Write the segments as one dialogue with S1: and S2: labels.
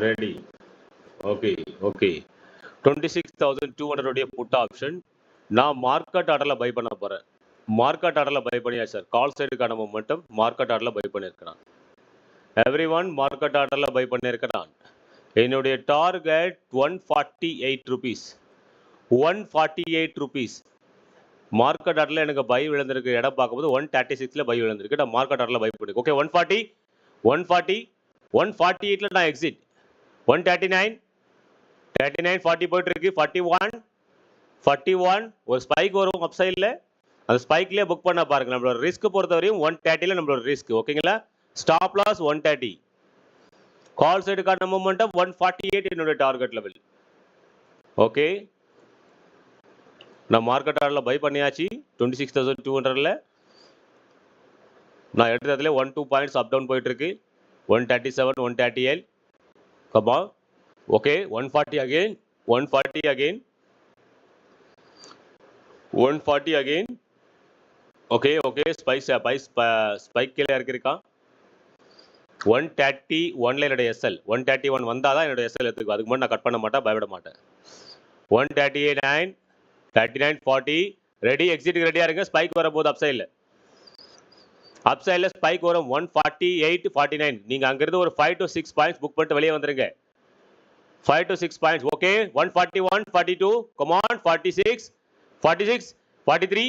S1: Ready. Okay okay 26,200 உடைய put option நான் market ஆர்டரில் பை பண்ண போகிறேன். மார்க்கெட் ஆர்டரில் பை பண்ணியா சார்? கால் சைடுக்கான மொமெண்டம் மார்க்கெட் ஆர்டரில் பை பண்ணியிருக்கிறான். எவ்ரி ஒன் மார்க்கெட் ஆர்டரில் பை பண்ணியிருக்கிறான். என்னுடைய டார்கெட் 148 ருபீஸ். 148 ருபீஸ் மார்க்கெட் ஆர்டரில் எனக்கு பை விழுந்திருக்கு. இடம் பார்க்கும்போது 136 பை விழுந்திருக்கு. நான் மார்க்கெட் ஆர்டரில் பை பண்ணிருக்கேன். ஓகே 140 140 148 நான் எக்ஸிட். 139 39 40 போயிட்டு இருக்கு. 41 41 ஒரு ஸ்பைக் வரும் அப் சைடில். அந்த ஸ்பைக்லேயே புக் பண்ண பாருங்க. நம்மளோட ரிஸ்க் பொறுத்தவரையும் 130 நம்மளோட ரிஸ்க். ஓகேங்களா? Stop loss 130. கால் சைடுக்கான மொமெண்டம் 148 என்னோட டார்கெட் லெவல். ஓகே நான் மார்க்கெட் ஆர்டரில் பை பண்ணியாச்சு 26,200ல. நான் எடுத்ததுல 1-2 பாயிண்ட்ஸ் அப் டவுன் போயிட்டு இருக்கு. 137 138 comma. Okay 140 again 140 again 140 again. Okay okay spike கீழே இறக்கிருக்கான். 131ல என்னுடைய எஸ்எல். 131 வந்தாதான் என்னோட எஸ்எல் எடுத்துக்கும். அதுக்கு முன்னாடி நான் கட் பண்ண மாட்டேன், பயப்பட மாட்டேன். 139 39 40 ரெடி. எக்ஸிட்டுக்கு ரெடியா இருங்க. ஸ்பைக் வரப்போகுது அப் சைடில் ஸ்பைக் வரும். 148 49. நீங்க அங்கிருந்து ஒரு 5 to 6 பாயிண்ட்ஸ் புக் பண்ணிட்டு வெளியே வந்துருங்க. 5 to 6 பாயிண்ட்ஸ். ஓகே 141 42 கமான் 46 46 43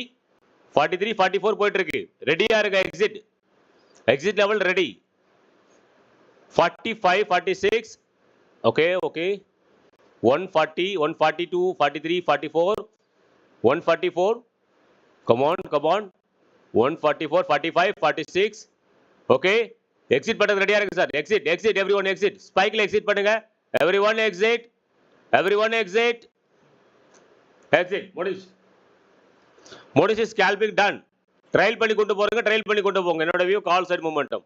S1: 43 44 போயிட்டு இருக்கு. ரெடியா இருங்க. Exit level ready. 45 46 okay okay 140 142 43 44 144 come on 144 45 46 okay exit பண்றது ரெடியா இருக்கு சார். Exit everyone exit. ஸ்பைக்ல எக்ஸிட் பண்ணுங்க. எவ்ரிவன் எக்ஸிட் முடிச்சு ஸ்கேல்பிங் டன். ட்ரையல் பண்ணி கொண்டு போங்க. என்னோட view call side momentum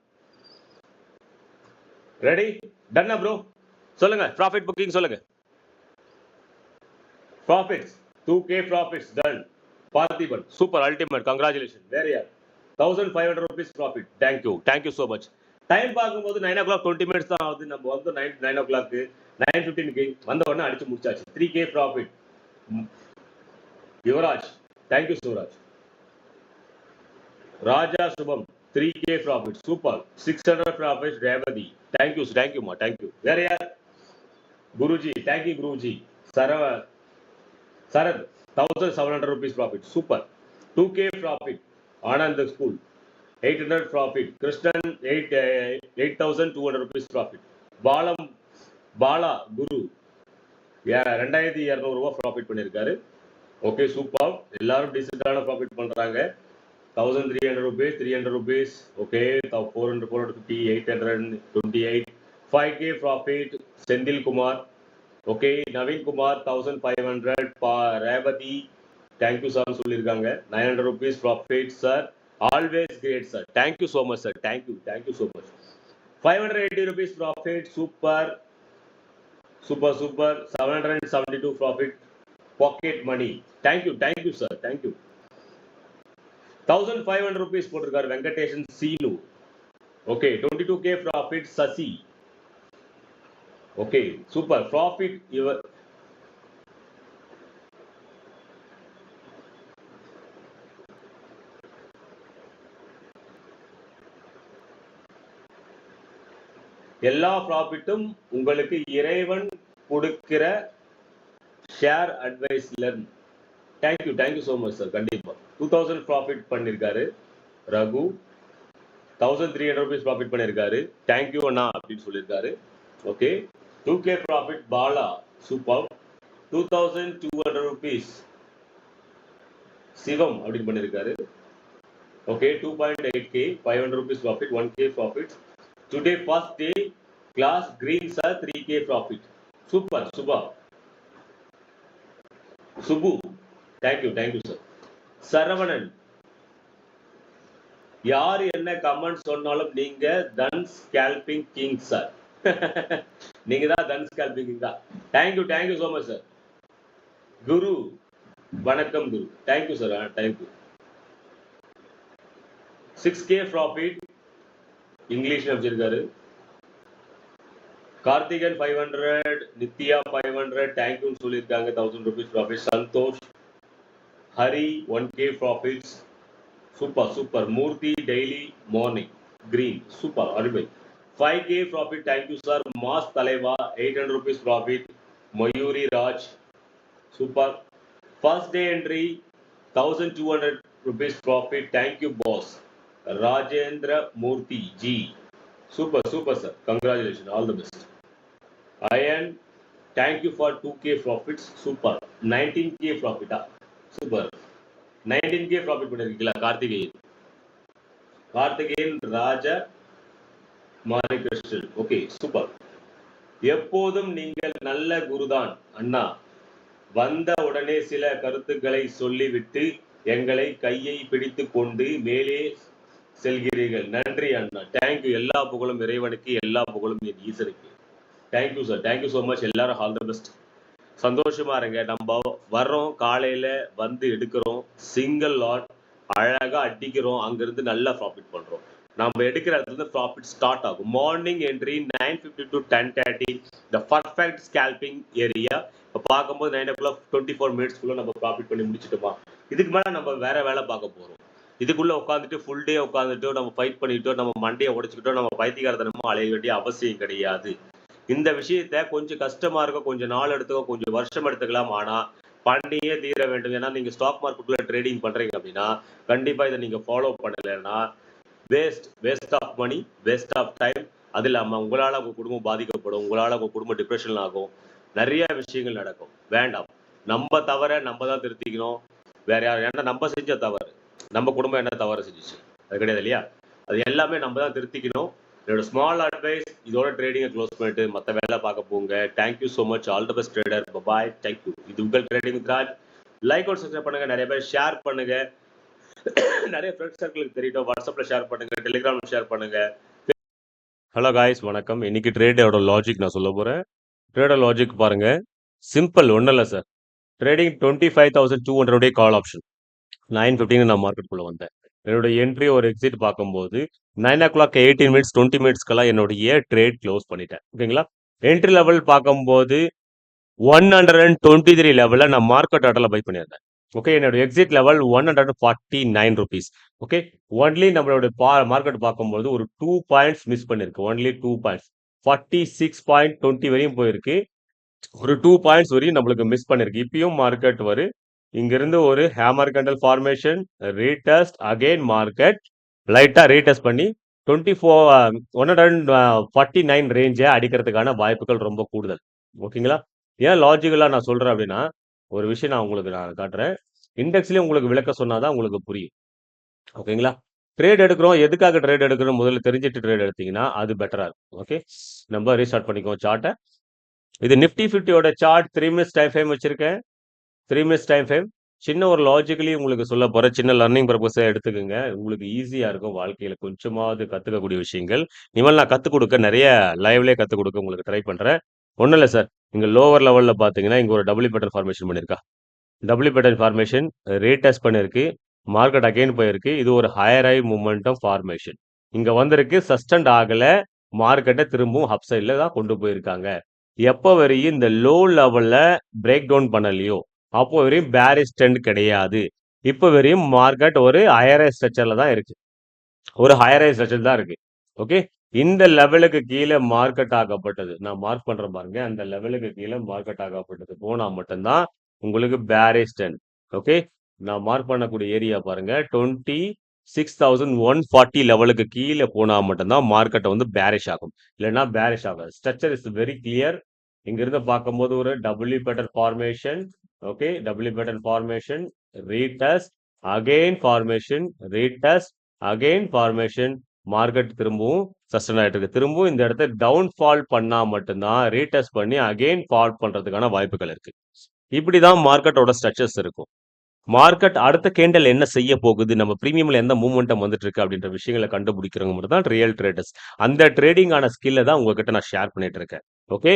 S1: ready டன்னா ப்ரோ. சொல்லுங்க ப்ராஃபிட் புக்கிங் சொல்லுங்க. Profits 2k profits done. Parthiban super ultimate congratulation. வேற யார்? 1500 rupees profit. Thank you so much. Time பார்க்கும்போது 9 o'clock 20 minutes தான் ஆகுது. நம்ம வந்து 9 o'clock 9:15 வந்த உடனே அடிச்சு முடிச்சாச்சு. 3k profit. Yuvaraj thank you Sivaraj. Raja Shubham 3k profit super. 600 profit Revathi. தேங்க்யூமா தேங்க்யூ. வேற யார்? Guruji thank you Guruji. Sarath 1700 rupees profit super. 2k profit. Anand school 800 profit. Krishnan 8,200 rupees profit. Bala Guru 2200 ரூபாய் ப்ராஃபிட் பண்ணியிருக்காரு. Okay super. எல்லாரும் டிசென்டான ப்ராஃபிட் பண்றாங்க. 1,300 rupees 300 rupees okay 400 450 828 5k profit. Senthil Kumar okay. Naveen Kumar 1500. Revathi thank you sir சொல்லியிருக்காங்க. 900 rupees profit sir. Always great sir. Thank you so much sir. Thank you so much. 580 rupees profit super. 772 profit. Pocket money thank you sir. Thank you. 1500 rupees போட்டிருக்காரு Venkatesan Seenu. Okay 22k profit. Sasi okay super profit. இவர் எல்லா ப்ராஃபிட்டும் உங்களுக்கு இறைவன் கொடுக்கிற share advice learn. Thank you so much sir. கண்டிப்பா 2000 profit பண்ணிருக்காரு Raghu. 1300 rupees profit பண்ணிருக்காரு. தேங்க்யூ அண்ணா அப்படின்னு சொல்லியிருக்காரு. Okay 2k profit Bala super. 2200 rupees சிவம் அப்படின்னு பண்ணிருக்காரு. Okay 2.8k 500 rupees profit. 1k profit. Today first day class green sir 3k profit super. Subbu thank you sir. Saravanan யார் என்ன கமெண்ட் சொன்னாலும் நீங்க தன் ஸ்கேல்பிங் கிங் சார். நீங்க தான் தன் ஸ்கேல்பிங் கிங் தான். Thank you so much sir. Guru வணக்கம் Guru. Thank you sir. Thank you. 6k profit இங்கிலீஷ்ல வச்சிருக்காரு. கார்த்திகன் 500, நித்யா 500, தேங்க்யூன்னு சொல்லியிருக்காங்க 1000 rupees profit. Santosh, Hari 1K profits. Super super. Murthy daily morning green super அருமை. 5K profit thank you sir. Mass தலைவா 800 rupees ப்ராஃபிட். Mayuri Raj super. First day entry 1200 rupees profit thank you boss. Rajendra Murthy ji super super sir, congratulation, all the best. Ayan thank you for 2K profits super. 19K ப்ராஃபிட்டா super. 19K profit பண்ணிருக்கீங்களா கார்த்திகேயன்? கார்த்திகேயன் ராஜ மாரிகிருஷ்ணன் okay super. எப்போதும் நீங்கள் நல்ல குருதான் அண்ணா. வந்த உடனே சில கருத்துக்களை சொல்லிவிட்டு எங்களை கையை பிடித்து கொண்டு மேலே செல்கிறீர்கள். நன்றி அண்ணா. தேங்க்யூ. எல்லா புகழும் இறைவனுக்கு, எல்லா புகழும் என் ஈசனுக்கு. Thank you sir, thank you so much. எல்லாரும் ஆல் த பெஸ்ட். சந்தோஷமா இருங்க. நம்ம வர்றோம், காலையில வந்து எடுக்கிறோம், சிங்கிள் லாட் அழகா அடிக்கிறோம், அங்கிருந்து நல்லா ப்ராஃபிட் பண்றோம். நம்ம எடுக்கிற இடத்துல ப்ராஃபிட் ஸ்டார்ட் ஆகும். Morning entry 9:50 to 10:30 the perfect scalping area. இப்போ பார்க்கும்போது 9 o'clock 24 minutesக்குள்ள நம்ம ப்ராஃபிட் பண்ணி முடிச்சுட்டோமா? இதுக்கு மேலே நம்ம வேற வேலை பார்க்க போறோம். இதுக்குள்ள உட்காந்துட்டு ஃபுல் டே உட்காந்துட்டோ நம்ம ஃபைட் பண்ணிட்டோ நம்ம மண்டையை உடைச்சுக்கிட்டோ நம்ம பைத்தியகாரத்தனமோ அலைய வேண்டிய அவசியம் கிடையாது. இந்த விஷயத்த கொஞ்சம் கஷ்டமா இருக்கும், கொஞ்சம் நாள் எடுத்துக்கோ, கொஞ்சம் வருஷம் எடுத்துக்கலாம், ஆனா பண்ணியே தீர வேண்டும். ஏன்னா நீங்க ஸ்டாக் மார்க்கெட்டுக்குள்ள ட்ரேடிங் பண்றீங்க அப்படின்னா கண்டிப்பா இதை நீங்க ஃபாலோ பண்ணலைன்னா waste of money, waste of time. அது இல்லாம உங்களால உங்க குடும்பம் பாதிக்கப்படும், உங்களால உங்க குடும்பம் டிப்ரெஷன் ஆகும், நிறைய விஷயங்கள் நடக்கும். வேண்டாம். நம்ம தவற நம்ம தான் திருத்திக்கணும், வேற யாரும். ஏன்னா நம்ம செஞ்ச தவறு, நம்ம குடும்பம் என்ன தவறு செஞ்சிச்சு அது கிடையாது இல்லையா? அது எல்லாமே நம்ம தான் திருத்திக்கணும். என்னோட ஸ்மால் அட்வைஸ், இதோட ட்ரேடிங்கை க்ளோஸ் பண்ணிட்டு மற்ற வேலை பார்க்க போங்க. Thank you so much. All the best trader. Bye. Thank you. இது உங்கள் trading with Raj. Like out subscribe பண்ணுங்க, நிறைய பேர் ஷேர் பண்ணுங்க, நிறைய ஃப்ரெண்ட்ஸ் சர்க்கிளுக்கு தெரியட்டும். வாட்ஸ்அப்ல ஷேர் பண்ணுங்க, டெலிகிராம்ல ஷேர் பண்ணுங்க. ஹலோ காய்ஸ், வணக்கம். இன்னைக்கு ட்ரேடோட லாஜிக் நான் சொல்ல போறேன். ட்ரேடர் லாஜிக் பாருங்க, சிம்பிள், ஒன்றும் இல்லை சார். ட்ரேடிங் 25,200 கால் ஆப்ஷன் 9:15 நான் மார்க்கெட்டுக்குள்ள வந்தேன். என்னுடைய என்ட்ரி ஒரு எக்ஸிட் பார்க்கும்போது 9 o'clock 18 minutes 20 minutesக்கெல்லாம் என்னுடைய ட்ரேட் க்ளோஸ் பண்ணிட்டேன். ஓகேங்களா? என்ட்ரி லெவல் பார்க்கும்போது 123 லெவலில் நான் மார்க்கெட் ஆர்டரில் பை பண்ணியிருந்தேன். ஓகே, என்னோட exit level 149 rupees. Okay, only நம்மளோட மார்க்கெட் பார்க்கும்போது ஒரு 2 பாயிண்ட்ஸ் மிஸ் பண்ணிருக்கு. ஒன்லி 2 பாயிண்ட்ஸ் 46.20 வரையும் போயிருக்கு. ஒரு 2 பாயிண்ட்ஸ் வரையும் நம்மளுக்கு மிஸ் பண்ணிருக்கு. இப்பயும் மார்க்கெட் இங்கிருந்து ஒரு hammer candle formation, retest, again market லைட்டா ரீடெஸ்ட் பண்ணி 149 ரேஞ்சை அடிக்கிறதுக்கான வாய்ப்புகள் ரொம்ப கூடுதல். ஓகேங்களா? ஏன் லாஜிக்கலா நான் சொல்றேன் அப்படின்னா, ஒரு விஷயம் நான் காட்டுறேன். இண்டெக்ஸ்லயே உங்களுக்கு விளக்க சொன்னாதான் உங்களுக்கு புரியும். ஓகேங்களா? ட்ரேட் எடுக்கிறோம், எதுக்காக ட்ரேட் எடுக்கிறோம் முதல்ல தெரிஞ்சுட்டு ட்ரேட் எடுத்தீங்கன்னா அது பெட்டரா இருக்கும். ஓகே, நம்ம ரீஸ்டார்ட் பண்ணிக்கோ சார்ட்டை. இது நிஃப்டி 50யோட சார்ட் 3 minutes டைம் ஃப்ரேம் வச்சிருக்கேன். 3 minutes டைம் ஃப்ரேம். சின்ன ஒரு லாஜிக்கலி உங்களுக்கு சொல்ல போற சின்ன லர்னிங் பர்பஸை எடுத்துக்கோங்க. உங்களுக்கு ஈஸியா இருக்கும் வாழ்க்கையில கொஞ்சமாவது கத்துக்கக்கூடிய விஷயங்கள். இனிமேல் நான் கத்துக் கொடுக்க நிறைய லைவ்லேயே கத்துக் கொடுக்க உங்களுக்கு ட்ரை பண்றேன். ஒன்றும் இல்லை சார், இங்க லோவர் லெவல்ல பாத்தீங்கன்னா இங்க ஒரு டபுள் பேட்டர்ன் ஃபார்மேஷன் பண்ணிருக்கா. டபுள் பேட்டர்ன் ஃபார்மேஷன் ரீடெஸ்ட் பண்ணிருக்கு, மார்க்கெட் அகைன் போயிருக்கு. இது ஒரு ஹையர் ஹை மூமெண்டம் ஃபார்மேஷன். இங்க வந்திருக்கு, சஸ்டெண்ட் ஆகல, மார்க்கெட்டை திரும்பவும் அப் சைட்ல தான் கொண்டு போயிருக்காங்க. எப்போ வரையும் இந்த லோ லெவல்ல பிரேக் டவுன் பண்ணலையோ அப்போ வரையும் பேரிஷ் ட்ரெண்ட் கிடையாது. இப்போ வரையும் மார்க்கெட் ஒரு ஹையர் ஸ்ட்ரக்சர்ல தான் இருக்கு, ஒரு ஹையர் ஸ்ட்ரக்சர் தான் இருக்கு. ஓகே, இந்த லெவலுக்கு கீழே மார்க்கெட் ஆகப்பட்டது, நான் மார்க் பண்றேன் பாருங்க, அந்த லெவலுக்கு கீழே மார்க்கெட் ஆகப்பட்டது போனா மட்டும்தான் உங்களுக்கு பேரிஷ் ட்ரெண்ட். ஓகே, நான் மார்க் பண்ணக்கூடிய ஏரியா பாருங்க, 26,140 லெவலுக்கு கீழே போனா மட்டும்தான் மார்க்கெட்டை பேரிஷ் ஆகும், இல்லைன்னா பேரிஷ் ஆகாது. Structure is very clear. இங்கிருந்து பார்க்கும்போது ஒரு W pattern formation. Okay, W pattern formation, retest, again formation, retest, again formation, market திரும்பவும் சஸ்டன் ஆயிட்டு இருக்கு. திரும்பவும் இந்த இடத்த டவுன் ஃபால் பண்ணா மட்டும்தான் ரீடெஸ்ட் பண்ணி அகைன் ஃபால் பண்றதுக்கான வாய்ப்புகள் இருக்கு. இப்படிதான் மார்க்கெட்டோட ஸ்ட்ரக்சர்ஸ் இருக்கும். மார்க்கெட் அடுத்த கேண்டல் என்ன செய்ய போகுது, நம்ம பிரீமியம்ல எந்த மூவ்மெண்டம் வந்துட்டு இருக்கு அப்படின்ற விஷயங்களை கண்டுபிடிக்கிறவங்க மட்டும் தான் ரியல் ட்ரேடர்ஸ். அந்த ட்ரேடிங்கான ஸ்கில்ல தான் உங்ககிட்ட நான் ஷேர் பண்ணிட்டு இருக்கேன். ஓகே,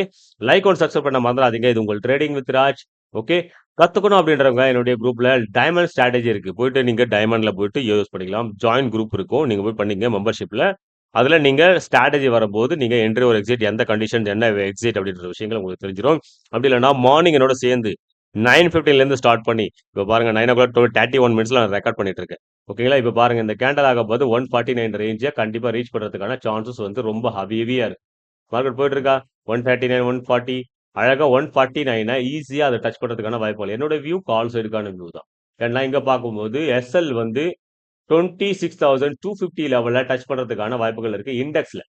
S1: லைக் ஒன் சப்ஸ்கிரைப் பண்ண மறந்துடாதீங்க. இது உங்கள் ட்ரேடிங் வித் ராஜ். ஓகே, கத்துக்கணும் அப்படின்றவங்க என்னுடைய குரூப்ல டைமண்ட் ஸ்ட்ராட்டஜி இருக்கு, போயிட்டு நீங்க டைமண்ட்ல போயிட்டு யூஸ் பண்ணிக்கலாம். ஜாயின் குரூப் இருக்கும், நீங்க போய் பண்ணீங்க மெம்பர்ஷிப்ல. அதுல நீங்க ஸ்ட்ராட்டஜி வரும்போது நீங்க என்ட்ரி ஒரு எக்ஸிட் எந்த கண்டிஷன் என்ன எக்ஸிட் அப்படின்ற விஷயங்கள் உங்களுக்கு தெரிஞ்சிடும். அப்படி இல்லைன்னா மார்னிங் என்னோட சேர்ந்து 9:15லேருந்து ஸ்டார்ட் பண்ணி இப்போ பாருங்க 9:31 மினிட்ஸ்ல நான் ரெக்கார்ட் பண்ணிட்டு இருக்கேன். ஓகேங்களா? இப்போ பாருங்க இந்த கேண்டல் ஆகும்போது 149 ரேஞ்சை கண்டிப்பா ரீச் பண்றதுக்கான சான்சஸ் வந்து ரொம்ப ஹெவியா இருக்கு. மார்க்கெட் போயிட்டு இருக்கா 139 140 அழகா 149 ஈஸியா அதை டச் பண்றதுக்கான வாய்ப்புகள். என்னோட வியூ கால் சைடுக்கான வியூ தான். ஏன்னா இங்க பார்க்கும்போது எஸ்எல் வந்து 26,250 லெவல்ல டச் பண்றதுக்கான வாய்ப்புகள் இருக்கு இண்டெக்ஸ்ல.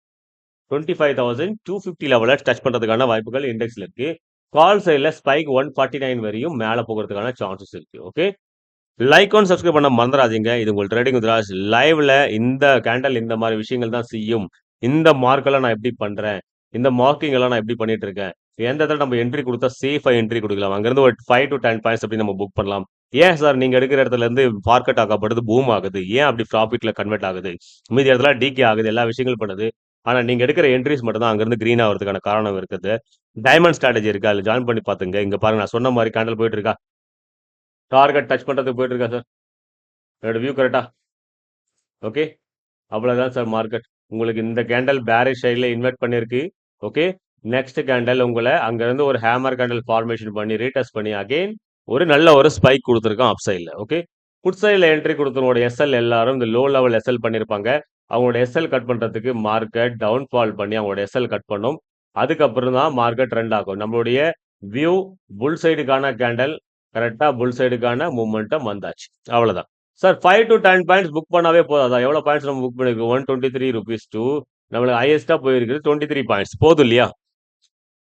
S1: 25,250 லெவல்ல டச் பண்றதுக்கான வாய்ப்புகள் இண்டெக்ஸ்ல இருக்கு. கால் சைடுல ஸ்பைக் 149 வரையும் மேல போகிறதுக்கான சான்சஸ் இருக்கு. ஓகே, லைக் அண்ட் சப்ஸ்கிரைப் பண்ண மறந்துடாதீங்க. இது உங்கள் ட்ரேடிங் வித் ராஜ் லைவ்ல இந்த கேண்டல் இந்த மாதிரி விஷயங்கள் தான் செய்யும். இந்த மார்க்கெல்லாம் நான் எப்படி பண்றேன், இந்த மார்க்கிங் எல்லாம் நான் எப்படி பண்ணிட்டு இருக்கேன், எந்த இடத்துல நம்ம என்ட்ரி கொடுத்தா சேஃபா என்ட்ரி கொடுக்கலாம், அங்கிருந்து ஒரு 5 to 10 பாயிண்ட்ஸ் எப்படி நம்ம புக் பண்ணலாம், ஏன் சார் நீங்க எடுக்கிற இடத்துல இருந்து மார்க்கெட் ஆகப்படுது பூம் ஆகுது, ஏன் அப்படி ப்ராஃபிட்ல கன்வெர்ட் ஆகுது, மீதி இடத்துல டிகே ஆகுது, எல்லா விஷயங்களும் பண்ணுது. ஆனா நீங்க எடுக்கிற என்ட்ரிஸ் மட்டும் தான் அங்கிருந்து கிரீன் ஆகிறதுக்கான காரணம் இருக்குது. டைமண்ட் ஸ்ட்ராட்டஜி இருக்கு, அதுல ஜாயின் பண்ணி பாத்துங்க. இங்க பாருங்க நான் சொன்ன மாதிரி கேண்டல் போயிட்டு இருக்கா, டார்கெட் டச் பண்றதுக்கு போயிட்டு இருக்கா சார், என்னோட வியூ கரெக்டா? ஓகே, அவ்வளவுதான் சார் மார்க்கெட். உங்களுக்கு இந்த கேண்டல் பேரிஷ் சைடில் இன்வெர்ட் பண்ணிருக்கு. ஓகே, நெக்ஸ்ட் கேண்டல் உங்களை அங்கிருந்து ஒரு ஹேமர் கேண்டல் ஃபார்மேஷன் பண்ணி ரீடெஸ்ட் பண்ணி அகைன் ஒரு நல்ல ஒரு ஸ்பைக் கொடுத்துருக்கோம் அப் சைடில். ஓகே, புட் சைடில் என்ட்ரி கொடுத்தவங்களோட எஸ்எல் எல்லாரும் இந்த லோ லெவல் எஸ்எல் பண்ணியிருப்பாங்க. அவங்களோட எஸ்எல் கட் பண்ணுறதுக்கு மார்க்கெட் டவுன்ஃபால் பண்ணி அவங்களோட எஸ்எல் கட் பண்ணும். அதுக்கப்புறம் தான் மார்க்கெட் ட்ரெண்ட் ஆகும். நம்மளுடைய வியூ புல் சைடுக்கான கேண்டல் கரெக்டாக புல் சைடுக்கான மூமெண்ட்டம் வந்தாச்சு. அவ்வளோதான் சார். 5 to 10 பாயிண்ட்ஸ் புக் பண்ணாவே போதாதா? எவ்வளோ பாயிண்ட்ஸ் நம்ம புக் பண்ணிருக்கோம்? 123 rupees to நம்மளுக்கு ஹையஸ்டா போயிருக்குது 23 பாயிண்ட்ஸ் போதும் இல்லையா?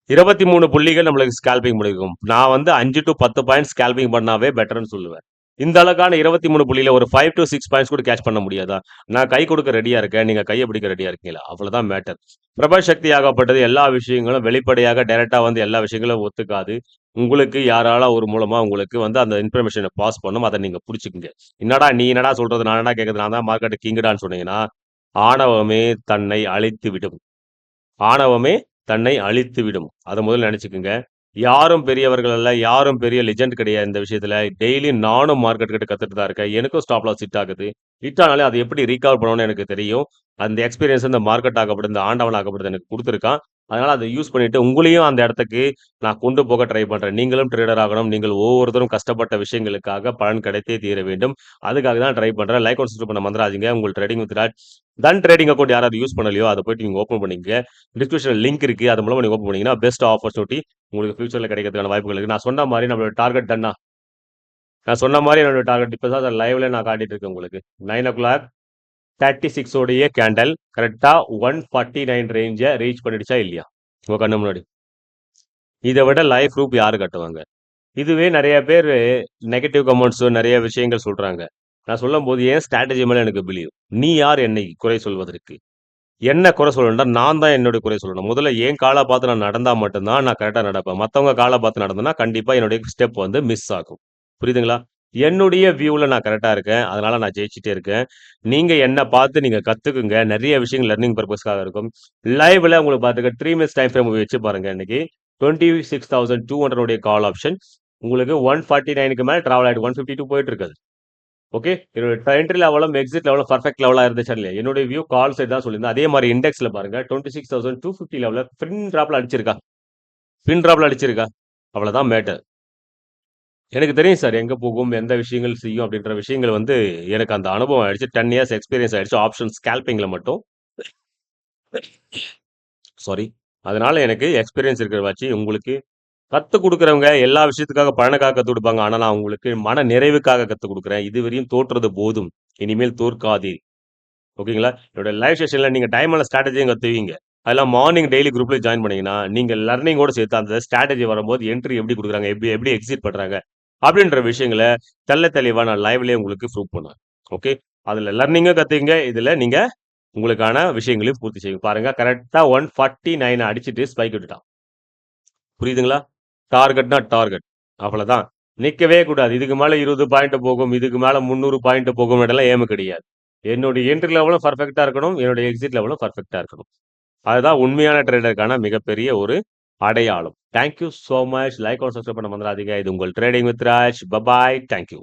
S1: 23 புள்ளிகள் நம்மளுக்கு ஸ்கேல்பிங் பண்ணிருக்கும். நான் வந்து 5 to 10 பாயிண்ட்ஸ் ஸ்கேல்பிங் பண்ணாவே பெட்டர்னு சொல்லுவேன். இந்த அளவுக்கான 23 புள்ளியில ஒரு 5 to 6 பாயிண்ட்ஸ் கூட கேட்ச் பண்ண முடியாதா? நான் கை கொடுக்க ரெடியா இருக்கேன், நீங்க கையை பிடிக்க ரெடியா இருக்கீங்களா? அவ்வளவுதான் மேட்டர். பிரபல சக்தி ஆகப்பட்டது எல்லா விஷயங்களும் வெளிப்படையாக டைரக்டா வந்து எல்லா விஷயங்களும் ஒத்துக்காது. உங்களுக்கு யாரால ஒரு மூலமா உங்களுக்கு வந்து அந்த இன்ஃபர்மேஷனை பாஸ் பண்ணும், அதை நீங்க புடிச்சுக்குங்க. என்னடா நீ என்னடா சொல்றது, நான் என்ன கேட்கறது, நான் தான் மார்க்கெட் கிங்கடான்னு சொன்னீங்கன்னா ஆணவமே தன்னை அழித்து விடும். ஆணவமே தன்னை அழித்து விடும். அதை முதல்ல நினைச்சுக்குங்க. யாரும் பெரியவர்கள் அல்ல, யாரும் பெரிய லெஜெண்ட் கிடையாது இந்த விஷயத்துல. டெய்லி நானும் மார்க்கெட் கிட்ட கத்துட்டு தான் இருக்கேன். எனக்கும் ஸ்டாப் லாஸ் ஹிட் ஆகுது. ஹிட் ஆனாலே அதை எப்படி ரீகவர் பண்ணணும்னு எனக்கு தெரியும். அந்த எக்ஸ்பீரியன்ஸ் இந்த மார்க்கெட் ஆகப்படுது, இந்த ஆண்டவன் ஆகப்படுது எனக்கு கொடுத்துருக்கான். அதனால அதை யூஸ் பண்ணிட்டு உங்களையும் அந்த இடத்துக்கு நான் கொண்டு போக ட்ரை பண்றேன். நீங்களும் ட்ரேடர் ஆகணும். நீங்கள் ஒவ்வொருத்தரும் கஷ்டப்பட்ட விஷயங்களுக்காக பலன் கிடைத்தே தீர வேண்டும். அதுக்காக தான் ட்ரை பண்றேன். லைக் அண்ட் சப்ஸ்கிரைப் பண்ண மறந்துடாதீங்க. உங்கள் ட்ரேடிங் வித் ராஜ் தன் ட்ரேடிங் அக்கௌண்ட் யாராவது யூஸ் பண்ணலையோ அதை போயிட்டு நீங்க ஓப்பன் பண்ணிக்க. டிஸ்கிரிப்ஷன் லிங்க் இருக்கு, அது மூலமா நீங்க ஓப்பன் பண்ணீங்கன்னா பெஸ்ட் ஆப்பர்ச்சுனிட்டி உங்களுக்கு ஃபியூச்சர்ல கிடைக்கிறதுக்கான வாய்ப்புகள் இருக்கு. நான் சொன்ன மாதிரி நம்மளோட டார்கெட் டன்னா, நான் சொன்ன மாதிரி என்னோட டார்கெட் இப்போ தான் லைவ்ல நான் காட்டிட்டு இருக்கேன் உங்களுக்கு. 9:36 உடைய கேண்டல் கரெக்டா 149 ரேஞ்சை ரீச் பண்ணிடுச்சா இல்லையா உங்க கண்ணு முன்னாடி? இதை விட லைஃப் ப்ரூஃப் யாரு கட்டுவாங்க? இதுவே நிறைய பேர் நெகட்டிவ் கமெண்ட்ஸ் நிறைய விஷயங்கள் சொல்றாங்க. நான் சொல்லும் போது ஏன் ஸ்ட்ராட்டஜி மேல எனக்கு பிலீவ். நீ யார் என்னை குறை சொல்வதற்கு? என்ன குறை சொல்லணும்னா நான் தான் என்னுடைய குறை சொல்லணும். முதல்ல என் காலை பார்த்து நான் நடந்தா மட்டும்தான் நான் கரெக்டா நடப்பேன். மத்தவங்க காலை பார்த்து நடந்தேன்னா கண்டிப்பா என்னுடைய ஸ்டெப் வந்து மிஸ் ஆகும். புரியுதுங்களா? என்னுடைய வியூல நான் கரெக்டா இருக்கேன். அதனால நான் ஜெயிச்சுட்டே இருக்கேன். நீங்க என்ன பார்த்து நீங்க கத்துக்குங்க. நிறைய விஷயங்கள் லர்னிங் பர்பஸ்க்காக இருக்கும். லைவ்ல உங்களுக்கு பார்த்துக்க 3 மினிட்ஸ் டைம் ஃப்ரேம் வச்சு பாருங்க. இன்னைக்கு 26,200 உடைய கால் ஆப்ஷன் உங்களுக்கு 149க்கு மேல டிராவல் ஆயிட்டு 152 போயிட்டு இருக்குது. ஓகே, என்னோட என்ட்ரி லெவலும் எக்ஸிட் லெவலும் பர்ஃபெக்ட் லெவலா இருந்துச்சு இல்லையா? என்னுடைய வியூ கால் சைடு தான் சொல்லியிருந்தேன். அதே மாதிரி இண்டெக்ஸ்ல பாருங்க 26,250 லெவல பின் டிராப்ல அடிச்சிருக்கா, பின் டிராப்ல அடிச்சிருக்கா, அவ்வளவுதான் மேட்டர். எனக்கு தெரியும் சார் எங்க போகும், எந்த விஷயங்கள் செய்யும் அப்படின்ற விஷயங்கள் வந்து எனக்கு அந்த அனுபவம் ஆயிடுச்சு. 10 இயர்ஸ் எக்ஸ்பீரியன்ஸ் ஆயிடுச்சு ஆப்ஷன் ஸ்கேல்பிங்ல மட்டும். சாரி. அதனால எனக்கு எக்ஸ்பீரியன்ஸ் இருக்கிற வச்சு உங்களுக்கு கத்துக் கொடுக்குறவங்க எல்லா விஷயத்துக்காக பலனுக்காக கத்துக் கொடுப்பாங்க. ஆனா நான் உங்களுக்கு மன நிறைவுக்காக கத்துக் கொடுக்குறேன். இதுவரையும் தோற்றது போதும், இனிமேல் தோற்காதீர். ஓகேங்களா? என்னோட லைவ் செஷன்ல நீங்க டைம்ல ஸ்ட்ராட்டஜியும் கத்துவீங்க. அதெல்லாம் மார்னிங் டெய்லி குரூப்ல ஜாயின் பண்ணீங்கன்னா, நீங்க லர்னிங்கோட சேர்த்து அந்த ஸ்ட்ராட்டஜி வரும்போது என்ட்ரி எப்படி குடுக்குறாங்க, எப்படி எப்படி எக்ஸிட் பண்றாங்க, அப்படின்ற விஷயங்கள தெளிவா நான் லைவ்லயே உங்களுக்கு ப்ரூவ் பண்ணுவேன். ஓகே? அதுல லர்னிங்கும் கத்துக்கங்க. இதுல நீங்க உங்களுக்கான விஷயங்களையும் பூர்த்தி செய்யுங்க. பாருங்க கரெக்ட்டா 149 அடிச்சுட்டு ஸ்பைக் விட்டுட்டான். புரியுதுங்களா? டார்கெட்னா டார்கெட். அவ்வளவுதான். நிக்கவே கூடாது. இதுக்கு மேல 20 பாயிண்ட் போகும், இதுக்கு மேல 300 பாயிண்ட் போகும் இதெல்லாம் ஏம் கிடையாது. என்னுடைய என்ட்ரி லெவலும் பெர்ஃபெக்ட்டா இருக்கணும். என்னுடைய எக்ஸிட் லெவலும் பெர்ஃபெக்ட்டா இருக்கணும். அதுதான் உண்மையான ட்ரேடருக்கான மிகப்பெரிய ஒரு அடையாளம். Thank you so much. Like and subscribe பண்ண மறந்துடாதீங்க. இது உங்கள் trading with Raj. Bye bye. Thank you.